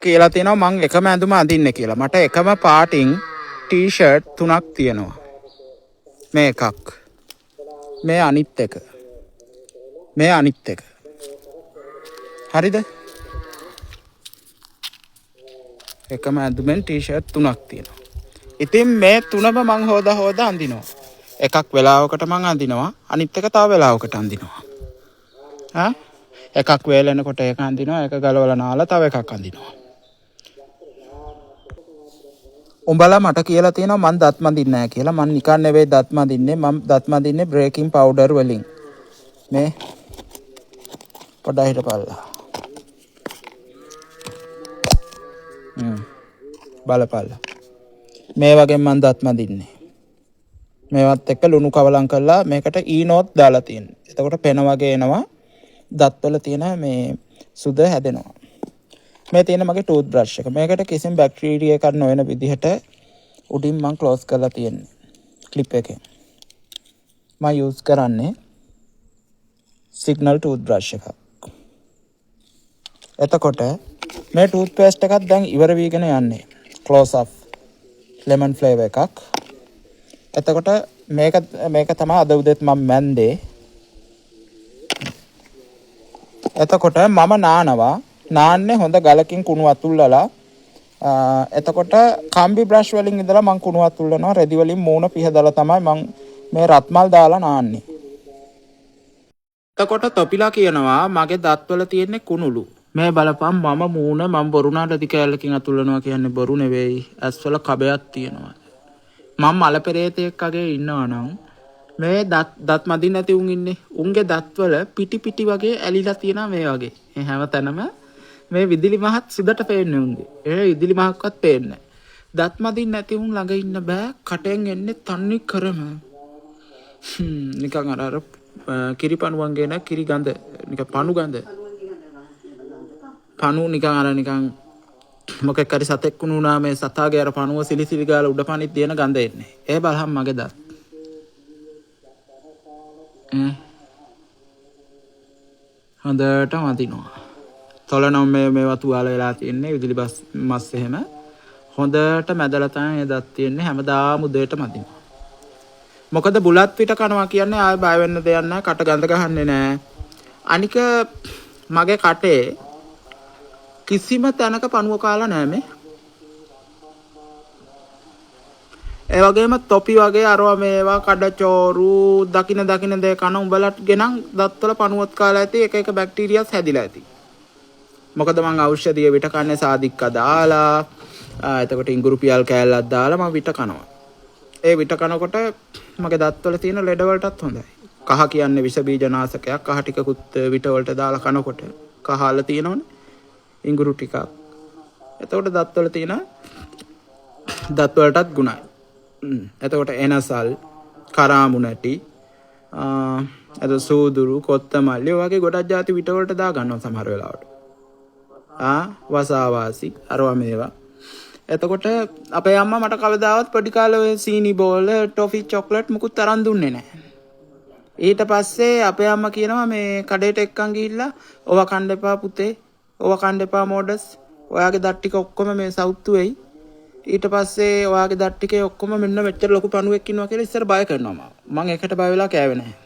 කියලා තියෙනවා මං එකම ඇඳුම අඳින්නේ කියලා. මට එකම පාටින් ටී-ෂර්ට් 3ක් තියෙනවා. මේ එකක්. මේ අනිත් එක. මේ අනිත් එක. හරිද? එකම ඇඳුමෙන් ටී-ෂර්ට් 3ක් තියෙනවා. ඉතින් මේ තුනම මං හොදා අඳිනවා. එකක් වෙලාවකට මං අඳිනවා. අනිත් එක තව වෙලාවකට අඳිනවා. එකක් වේලෙනකොට එක අඳිනවා. එක ගලවලා නාලා තව එකක් අඳිනවා. උඹලා මට කියලා තියෙනවා මං දත් මදින්නේ නැහැ කියලා. මං නිකන් නෙවෙයි දත් මදින්නේ. මං දත් මදින්නේ බ්‍රේකින් පවුඩර් වලින්. මේ පොඩ්ඩක් හිටපල්ලා. බලපල්ලා. මේ වගේ මං දත් මදින්නේ. මේවත් එක්ක ලුණු කවලම් කරලා මේකට ඊනෝත් දාලා තියෙනවා. එතකොට පෙන වගේ එනවා. දත්වල තියෙන මේ සුද හැදෙනවා. මේ තියෙන මගේ ටූත් බ්‍රෂ් එක. මේකට කිසිම බැක්ටීරියා එකක් නොවන විදිහට උඩින් මං ක්ලෝස් කරලා තියෙන්නේ. ක්ලිප් එකෙන්. මම යූස් කරන්නේ සිග්නල් ටූත් බ්‍රෂ් එකක්. එතකොට මේ ටූත් පේස්ට් එකත් දැන් ඉවර වීගෙන යන්නේ. ක්ලෝස් අප් ලෙමන් ෆ්ලේවර් එකක්. එතකොට මේක තමයි අද උදේත් මම මැන්දේ. එතකොට මම නාන්නේ හොඳ ගලකින් කුණු අතුල්ලලා. එතකොට කම්බි බ්‍රෂ් වලින් ඉඳලා මං කුණු අතුල්ලනවා. රෙදි වලින් මූණ පිහදලා තමයි මං මේ රත්මල් දාලා නාන්නේ. එතකොට තොපිලා කියනවා මගේ දත්වල තියෙන්නේ කුණුලු. මේ බලපන් මම බොරුනා රෙදි කෑල්ලකින් අතුල්ලනවා කියන්නේ බොරු නෙවෙයි. ඇස්වල කබයක් තියෙනවා. මම මල පෙරේතෙක් වගේ ඉන්නවා නම් මේ දත් මදින්න නැති උන් ඉන්නේ. උන්ගේ දත්වල පිටි වගේ ඇලිලා තියෙනවා මේ වගේ. මේ හැම තැනම මේ විදුලි මහත් සුදට පේන්නේ උන්ගේ. ඒ විදුලි මහක්වත් පේන්නේ නැහැ. දත් මදින්න නැති උන් ළඟ ඉන්න බෑ. කටෙන් එන්නේ තන්නේ කරම. නිකන් අර කිරිපණුවන් ගේන කිරි ගඳ නිකන් පණු ගඳ. පණු නිකන් මොකෙක් හරි සතෙක් වුණා මේ සතාගේ අර පණුව සිලිසිලි ගාලා උඩ පනිත් දෙන ගඳ එන්නේ. ඒ බලහම් මගේ දත්. හොඳට මදිනවා. තොලනම් මේ වතු වල වෙලා තියෙන්නේ විදුලි මස් එහෙම. හොඳට මැදලා තමයි මේ දත් තියෙන්නේ. හැමදාම උදේට මදිනවා. මොකද බුලත් පිට කනවා කියන්නේ ආයෙ බය වෙන්න දෙයක් නැහැ. කට ගඳ ගහන්නේ නැහැ. අනික මගේ කටේ කිසිම තැනක පණුව කාලා නැහැ මේ. ඒ වගේම තොපි වගේ අරවා මේවා කඩචෝරු දකින දේ කන උඹලට ගෙනන් දත්වල පණුවත් කාලා ඇති එක බැක්ටීරියාස් හැදිලා ඇති. මොකද මං ඖෂධිය විට කන්නේ සාදික්ක දාලා එතකොට ඉඟුරු පියල් කෑල්ලක් දාලා මම විට කනවා. ඒ විට කනකොට මගේ දත්වල තියෙන ලෙඩ වලටත් හොඳයි. කහ කියන්නේ විස බීජ නාශකයක්. කහ ටිකකුත් විට වලට දාලා කනකොට කහාල තියෙනවනේ. ඉඟුරු ටිකක්. එතකොට දත්වල තියෙන දත්වලටත් ගුණයි. එතකොට එනසල් කරාමු නැටි එතකොට සූදුරු කොත්තමල්ලි වගේ ගොඩක් ಜಾති විට වලට දා ගන්නවා සමහර වෙලාවට. වසාවාසි අරවා මේවා. එතකොට අපේ අම්මා මට කවදාවත් පොඩි කාලේ සීනි බෝල ටොෆි චොක්ලට් මුකුත් තරන් දුන්නේ නැහැ. ඊට පස්සේ අපේ අම්මා කියනවා මේ කඩේට එක්කන් ගිහිල්ලා ඔව කන්න එපා පුතේ. ඔව කන්න එපා මොඩස්. ඔයාගේ දත් ටික ඔක්කොම මේ සවුත්තු වෙයි. ඊට පස්සේ ඔයාගේ දත් ටිකේ ඔක්කොම මෙන්න මෙච්චර ලොකු පණුවෙක් ඉන්නවා කියලා ඉස්සර බය කරනවා මම ඒකට බය වෙලා කෑවේ නැහැ.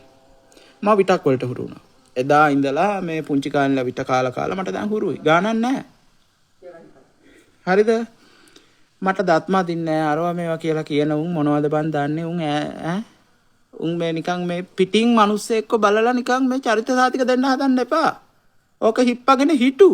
මම විටක් වලට හුරු වුණා. එදා ඉඳලා මේ පුංචි කාලේ විට කාලා මට දැන් හුරුයි. ගානක් නැහැ. හරිද? මට දත් මදින්නේ නැහැ. අරවා මේවා කියලා කියන උන් මොනවද බන් දන්නේ උන් මේ නිකන් මේ පිටින් මිනිස්සෙක්ව බලලා නිකන් මේ චරිත සාතික දෙන්න හදන්න එපා. ඕක හිප්පගෙන හිටු.